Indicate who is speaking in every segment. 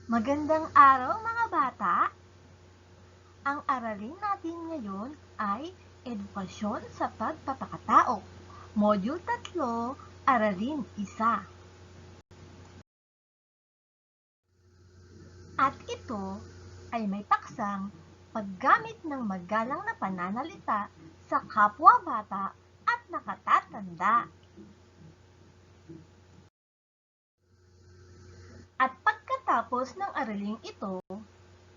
Speaker 1: Magandang araw mga bata! Ang aralin natin ngayon ay Edukasyon sa Pagpapakatao, Module 3, Aralin 1. At ito ay may paksang paggamit ng magalang na pananalita sa kapwa-bata at nakatatanda. At pagkatapos ng araling ito,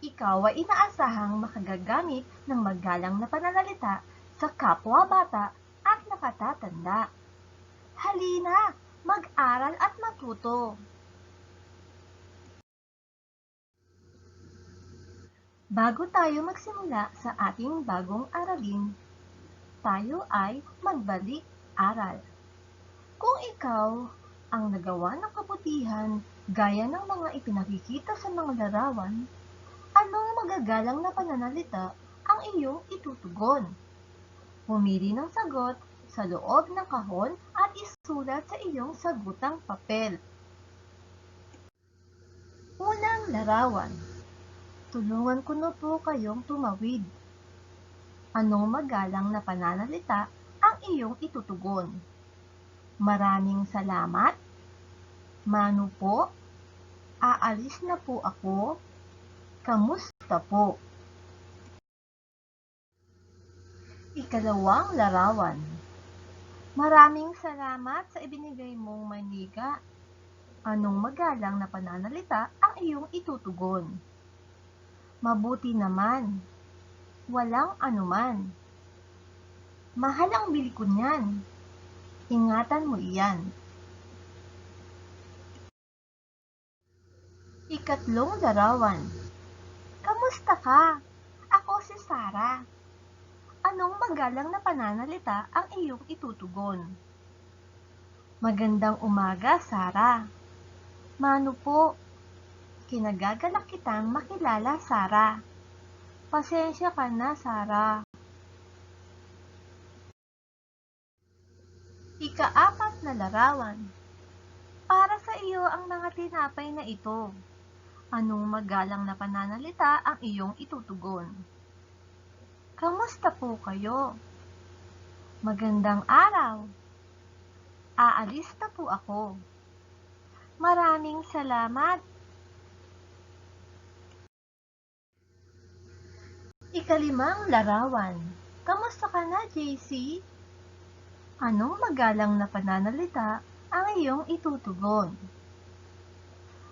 Speaker 1: ikaw ay inaasahang makagagamit ng magalang na pananalita sa kapwa-bata at nakatatanda. Halina, mag-aral at matuto! Bago tayo magsimula sa ating bagong aralin, tayo ay magbalik-aral. Kung ikaw ang nagawa ng kabutihan gaya ng mga ipinakikita sa mga larawan, anong magagalang na pananalita ang iyong itutugon? Pumili ng sagot sa loob ng kahon at isulat sa iyong sagutang papel. Unang larawan. Tulungan ko na po kayong tumawid. Anong magalang na pananalita ang iyong itutugon? Maraming salamat. Mano po. Aalis na po ako. Kamusta po? Ikalawang larawan. Maraming salamat sa ibinigay mong manika. Anong magalang na pananalita ang iyong itutugon? Mabuti naman. Walang anuman. Mahal ang bili ko niyan. Ingatan mo iyan. Ikatlong larawan. Kamusta ka? Ako si Sarah. Anong magalang na pananalita ang iyong itutugon? Magandang umaga, Sarah. Mano po? Kinagagalak kitang makilala, Sarah. Pasensya ka na, Sarah. Ika-4 na larawan. Para sa iyo ang mga tinapay na ito. Anong magalang na pananalita ang iyong itutugon? Kamusta po kayo? Magandang araw. Aalis na po ako. Maraming salamat. Ika-5 larawan. Kamusta ka na, JC? Anong magalang na pananalita ang iyong itutugon?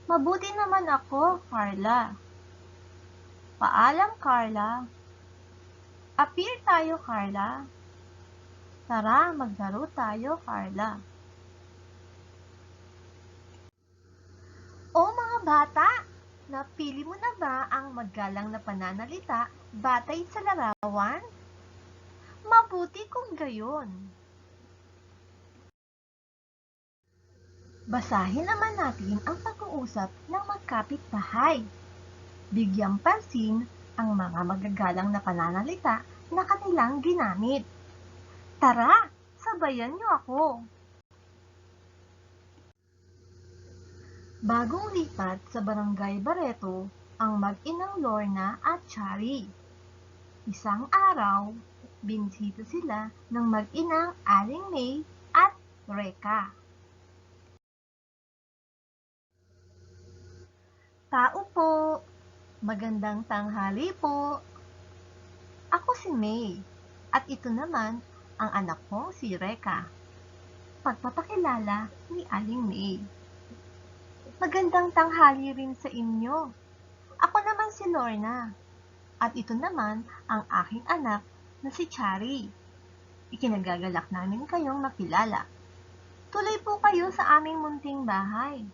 Speaker 1: Mabuti naman ako, Carla. Paalam, Carla. Appear tayo, Carla. Tara, maglaro tayo, Carla. O mga bata, napili mo na ba ang magalang na pananalita batay sa larawan? Mabuti kung gayon. Basahin naman natin ang pag-uusap ng magkapitbahay. Bigyang pansin ang mga magagalang na pananalita na kanilang ginamit. Tara, sabayan niyo ako. Bagong lipat sa Barangay Barreto ang mag-inang Lorna at Chari. Isang araw, binisita sila ng mag-inang Aling May at Reka. Tao po, magandang tanghali po. Ako si May, at ito naman ang anak kong si Reka. Pagpapakilala ni Aling May. Magandang tanghali rin sa inyo. Ako naman si Lorna, at ito naman ang aking anak na si Chari. Ikinagagalak namin kayong makilala. Tuloy po kayo sa aming munting bahay.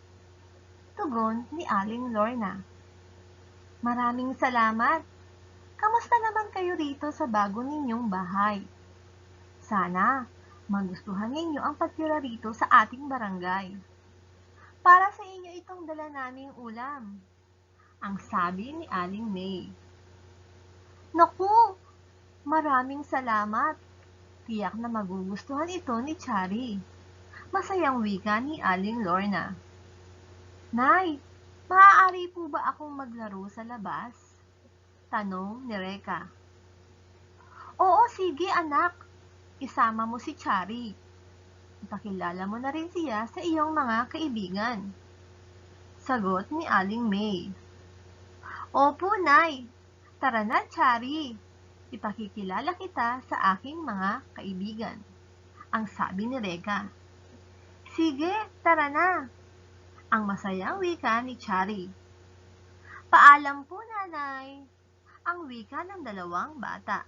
Speaker 1: Tugon ni Aling Lorna. Maraming salamat. Kamusta naman kayo rito sa bago ninyong bahay? Sana magustuhan ninyo ang pagtira rito sa ating barangay. Para sa inyo itong dala naming ulam, ang sabi ni Aling May. Naku, maraming salamat. Tiyak na magugustuhan ito ni Chari. Masayang wika ni Aling Lorna. Nay, Maaari po ba akong maglaro sa labas? Tanong ni Reka. Oo, sige anak. Isama mo si Chari. Ipakilala mo na rin siya sa iyong mga kaibigan. Sagot ni Aling May. Opo, Nay. Tara na, Chari. Ipakikilala kita sa aking mga kaibigan. Ang sabi ni Reka. Sige, tara na. Ang masayang wika ni Chari. Paalam po, Nanay. Ang wika ng dalawang bata.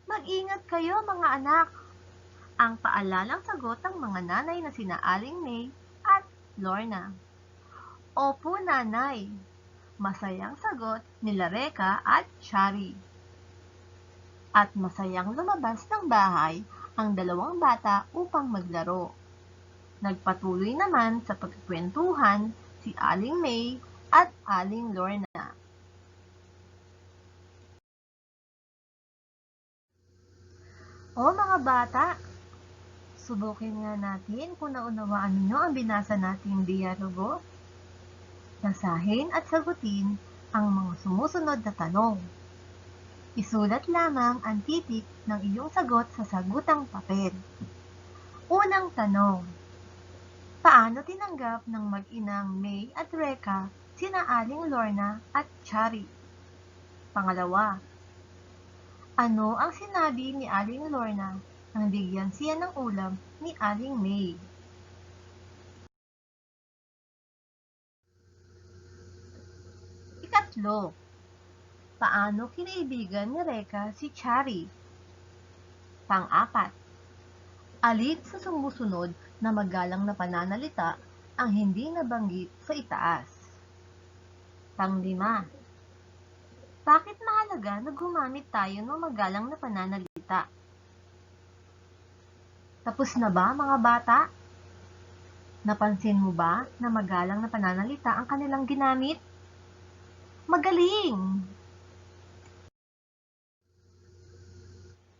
Speaker 1: Mag-ingat kayo, mga anak. Ang paalalang sagot ng mga nanay na sina Aling May at Lorna. Opo, Nanay. Masayang sagot nila Reka at Chari. At masayang lumabas ng bahay ang dalawang bata upang maglaro. Nagpatuloy naman sa pagkikwentuhan si Aling May at Aling Lorna. O mga bata, subukin nga natin kung naunawaan ninyo ang binasa nating dialogo. Basahin at sagutin ang mga sumusunod na tanong. Isulat lamang ang titik ng iyong sagot sa sagutang papel. Unang tanong. Paano tinanggap ng mag-inang May at Reka sina Aling Lorna at Chari? Pangalawa. Ano ang sinabi ni Aling Lorna nang bigyan siya ng ulam ni Aling May? Ikatlo. Paano kinaibigan ni Reka si Chari? Pang-apat. Alin sa sumusunod na magalang na pananalita ang hindi nabanggit sa itaas? Pang-lima. Bakit mahalaga na gumamit tayo ng magalang na pananalita? Tapos na ba, mga bata? Napansin mo ba na magalang na pananalita ang kanilang ginamit? Magaling!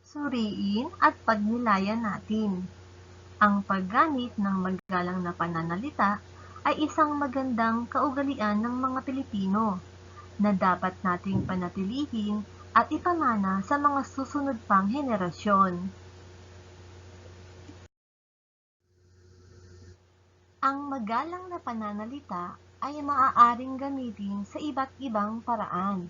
Speaker 1: Suriin at pagnilayan natin. Ang paggamit ng magalang na pananalita ay isang magandang kaugalian ng mga Pilipino na dapat nating panatilihin at ipamana sa mga susunod pang henerasyon. Ang magalang na pananalita ay maaaring gamitin sa iba't ibang paraan.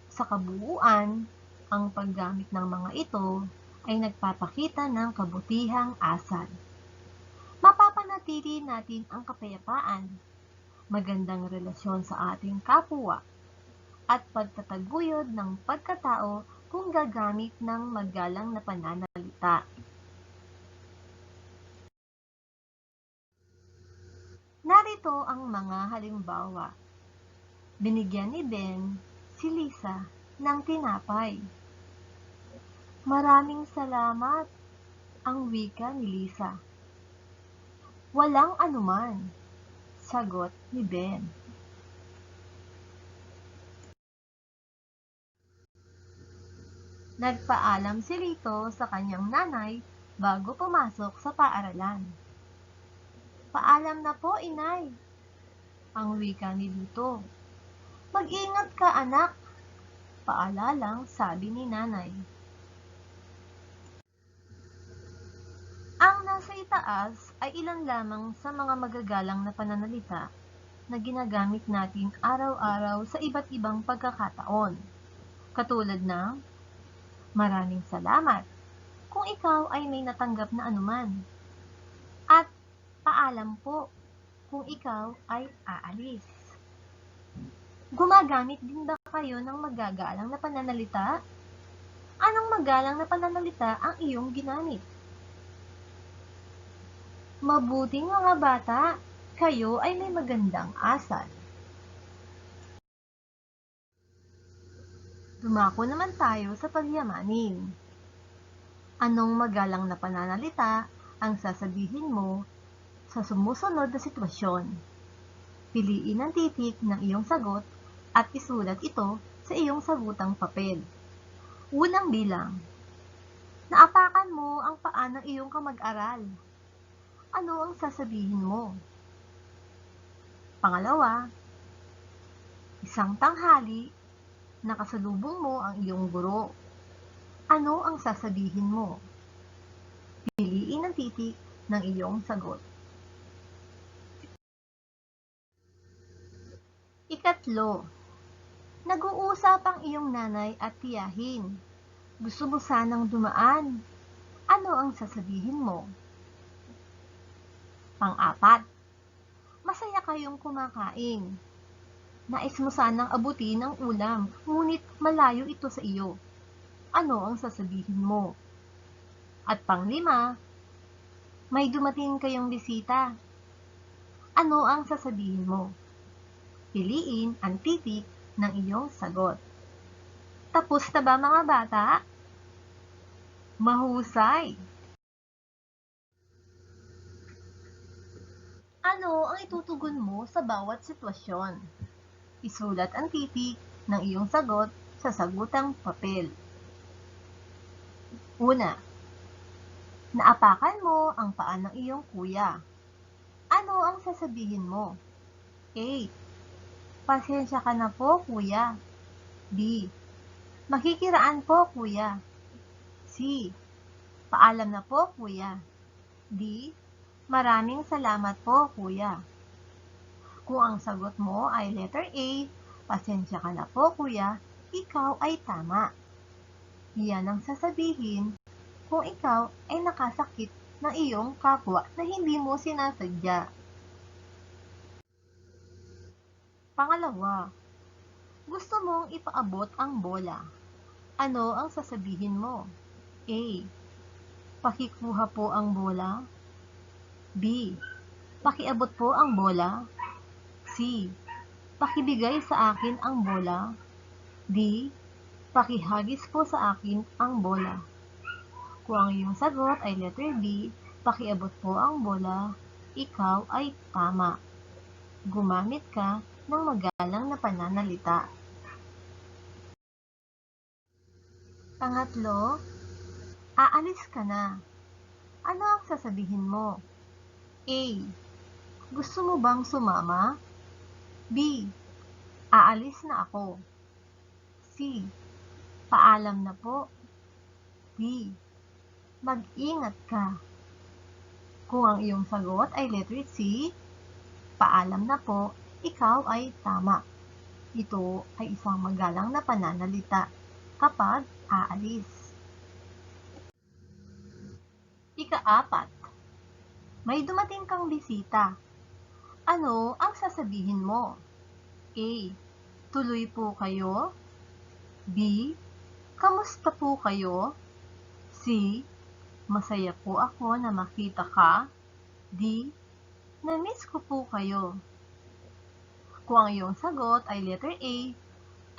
Speaker 1: Sa kabuuan, ang paggamit ng mga ito ay nagpapakita ng kabutihang asal. Mapapanatili natin ang kapayapaan, magandang relasyon sa ating kapwa, at pagtataguyod ng pagkatao kung gagamit ng magalang na pananalita. Narito ang mga halimbawa. Binigyan ni Ben si Lisa ng tinapay. Maraming salamat, ang wika ni Lisa. Walang anuman, sagot ni Ben. Nagpaalam si Lito sa kanyang nanay bago pumasok sa paaralan. Paalam na po, inay, ang wika ni Lito. Mag-ingat ka, anak, paalalang sabi ni nanay. Ang nasa itaas ay ilan lamang sa mga magagalang na pananalita na ginagamit natin araw-araw sa iba't ibang pagkakataon. Katulad ng, maraming salamat kung ikaw ay may natanggap na anuman. At paalam po kung ikaw ay aalis. Gumagamit din ba kayo ng magagalang na pananalita? Anong magalang na pananalita ang iyong ginamit? Mabuting mga bata, kayo ay may magandang asal. Dumako naman tayo sa pagyamanin. Anong magalang na pananalita ang sasabihin mo sa sumusunod na sitwasyon? Piliin ang titik ng iyong sagot at isulat ito sa iyong sagutang papel. Unang bilang. Naapakan mo ang paa ng iyong kamag-aral. Ano ang sasabihin mo? Pangalawa, Isang tanghali, nakasalubong mo ang iyong guro. Ano ang sasabihin mo? Piliin ang titik ng iyong sagot. Ikatlo, nag-uusap ang iyong nanay at tiyahin. Gusto mo sanang dumaan. Ano ang sasabihin mo? Pang-apat, masaya kayong kumakain. Nais mo sanang abutin ang ulam, ngunit malayo ito sa iyo. Ano ang sasabihin mo? At pang-lima, may dumating kayong bisita. Ano ang sasabihin mo? Piliin ang titik ng iyong sagot. Tapos na ba mga bata? Mahusay! Ano ang itutugon mo sa bawat sitwasyon? Isulat ang titik ng iyong sagot sa sagutang papel. Una, naapakan mo ang paa ng iyong kuya. Ano ang sasabihin mo? A. Pasensya ka na po, kuya. B. Makikiraan po, kuya. C. Paalam na po, kuya. D. Maraming salamat po, kuya. Kung ang sagot mo ay letter A, pasensya ka na po, kuya, ikaw ay tama. Iyan ang sasabihin kung ikaw ay nakasakit ng iyong kapwa na hindi mo sinasadya. Pangalawa, gusto mong ipaabot ang bola. Ano ang sasabihin mo? A. Pakikuha po ang bola. B. Pakiabot po ang bola. C. Pakibigay sa akin ang bola. D. Pakihagis po sa akin ang bola. Kung ang iyong sagot ay letter B, pakiabot po ang bola, ikaw ay tama. Gumamit ka ng magalang na pananalita. Pangatlo, aalis ka na. Ano ang sasabihin mo? A. Gusto mo bang sumama? B. Aalis na ako. C. Paalam na po. D. Mag-ingat ka. Kung ang iyong sagot ay letter C, paalam na po, ikaw ay tama. Ito ay isang magalang na pananalita kapag aalis. Ika-apat, may dumating kang bisita. Ano ang sasabihin mo? A. Tuloy po kayo. B. Kamusta po kayo? C. Masaya po ako na makita ka. D. Na-miss ko po kayo. Kung ang iyong sagot ay letter A,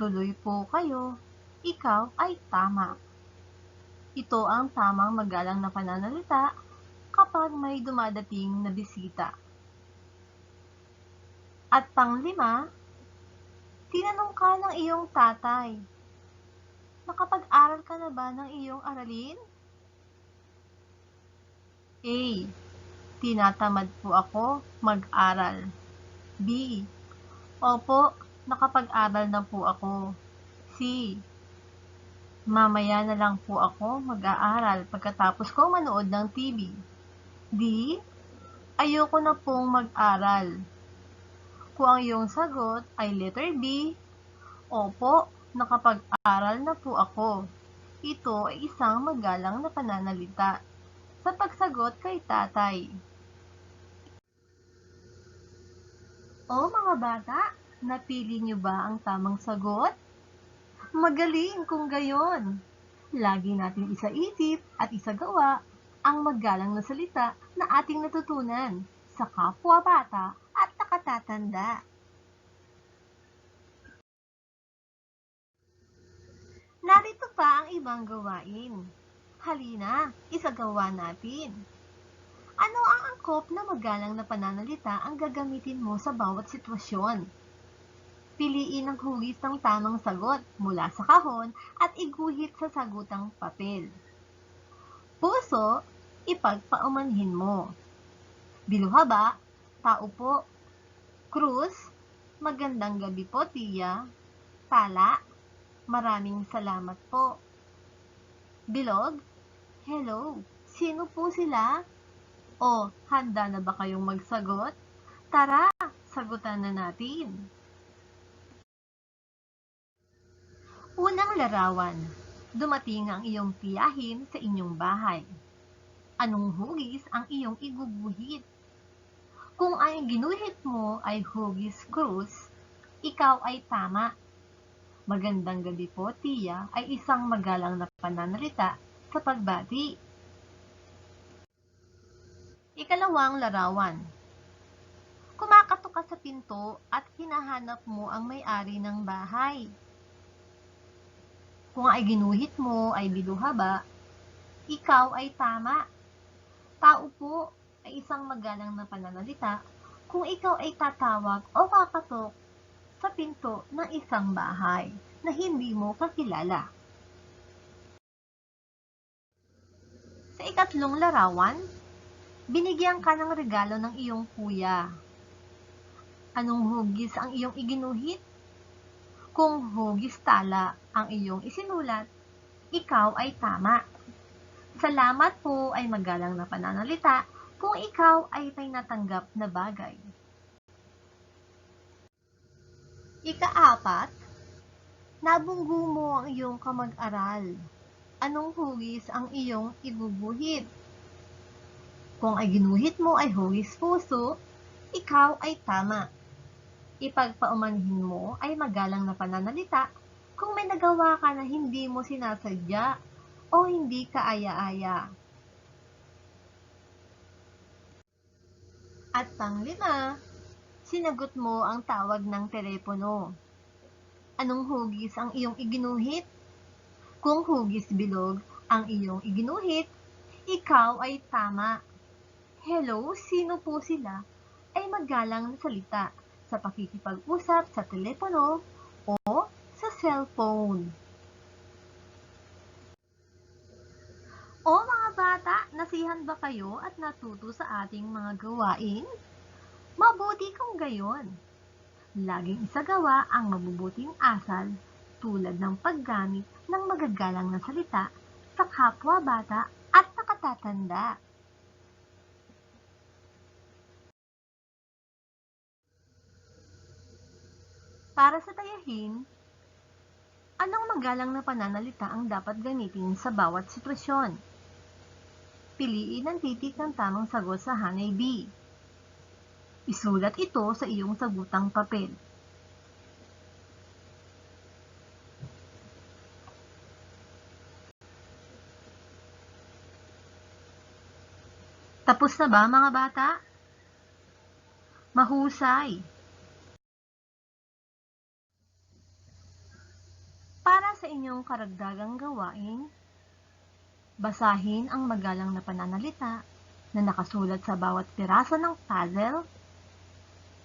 Speaker 1: tuloy po kayo, ikaw ay tama. Ito ang tamang magalang na pananalita kapag may dumadating na bisita. At pang-lima, tinanong ka ng iyong tatay, nakapag-aral ka na ba ng iyong aralin? A. Tinatamad po ako mag-aral. B. Opo, nakapag-aral na po ako. C. Mamaya na lang po ako mag-aaral pagkatapos kong manood ng TV. D. Ayoko na pong mag-aral. Kung ang iyong sagot ay letter B, opo, nakapag-aral na po ako. Ito ay isang magalang na pananalita sa pagsagot kay tatay. O mga bata, napili niyo ba ang tamang sagot? Magaling kung gayon! Lagi nating isaisip at isagawa ang magalang na salita na ating natutunan sa kapwa-bata at nakatatanda. Narito pa ang ibang gawain. Halina, isagawa natin. Ano ang angkop na magalang na pananalita ang gagamitin mo sa bawat sitwasyon? Piliin ang hugis ng tamang sagot mula sa kahon at iguhit sa sagutang papel. Puso, ipagpaumanhin mo. Biluhaba, tao po. Krus, Magandang gabi po, Tia. Tala, maraming salamat po. Bilog, hello. Sino po sila? O, handa na ba kayong magsagot? Tara, sagutan na natin. Unang larawan. Dumating ang iyong tiyahin sa inyong bahay. Anong hugis ang iyong iguguhit? Kung ang ginuhit mo ay hugis krus, ikaw ay tama. Magandang gabi po, Tiya, ay isang magalang na pananalita sa pagbati. Ikalawang larawan. Kumakatok ka sa pinto at hinahanap mo ang may-ari ng bahay. Kung ay ginuhit mo ay biluha ba, ikaw ay tama. Tao po ay isang magalang na pananalita kung ikaw ay tatawag o kakatok sa pinto ng isang bahay na hindi mo kakilala. Sa ikatlong larawan, binigyan ka ng regalo ng iyong kuya. Anong hugis ang iyong iginuhit? Kung hugis tala ang iyong isinulat, ikaw ay tama. Salamat po ay magalang na pananalita kung ikaw ay may natanggap na bagay. Ikaapat, nabunggo mo ang iyong kamag-aral. Anong hugis ang iyong iguguhit? Kung ay ginuhit mo ay hugis puso, ikaw ay tama. Ipagpaumanhin mo ay magalang na pananalita kung may nagawa ka na hindi mo sinasadya o hindi kaaya-aya. At panglima, sinagot mo ang tawag ng telepono. Anong hugis ang iyong iginuhit? Kung hugis bilog ang iyong iginuhit, ikaw ay tama. Hello, sino po sila? Ay magalang na salita sa pakikipag-usap sa telepono o sa cellphone. O mga bata, nasihan ba kayo at natuto sa ating mga gawain? Mabuti kung gayon. Laging isagawa ang mabubuting asal tulad ng paggamit ng magagalang na salita sa kapwa bata at nakatatanda. Para sa tayahin, anong magalang na pananalita ang dapat gamitin sa bawat sitwasyon? Piliin ang titik ng tamang sagot sa Hanay B. Isulat ito sa iyong sagutang papel. Tapos na ba mga bata? Mahusay! Para sa inyong karagdagang gawain, basahin ang magalang na pananalita na nakasulat sa bawat piraso ng puzzle.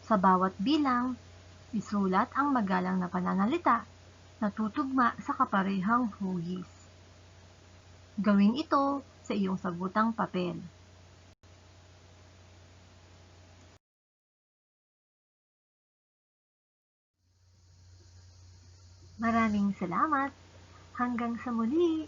Speaker 1: Sa bawat bilang, isulat ang magalang na pananalita na tutugma sa kaparehang hugis. Gawin ito sa iyong sagutang papel. Maraming salamat! Hanggang sa muli!